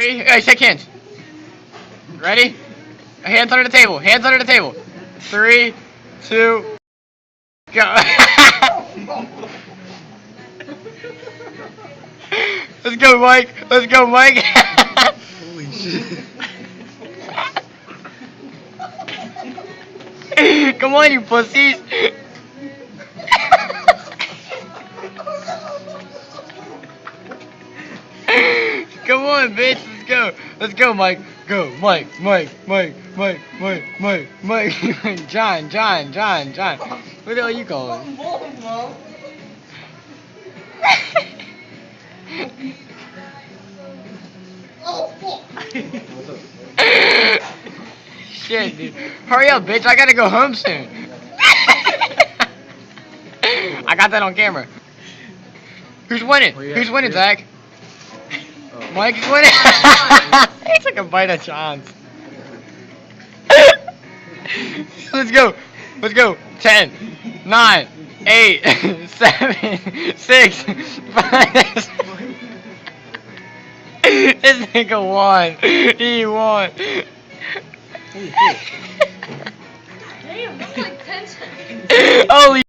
Hey, shake hands. Ready? Hands under the table. Hands under the table. 3, 2, go. Let's go, Mike. Let's go, Mike. Holy shit. Come on, you pussies. Come on, bitch. Let's go. Let's go, Mike. Go, Mike. Mike. Mike. Mike. Mike. Mike. Mike. John. John. John. John. What the hell are you calling? Shit, dude. Hurry up, bitch. I gotta go home soon. I got that on camera. Who's winning? Who's winning, Zach? Mike's winning. He took a bite of John's. Let's go. Let's go. 10, 9, 8, 7, 6, 5. This nigga won. He won. Damn, that's like 10 seconds. Holy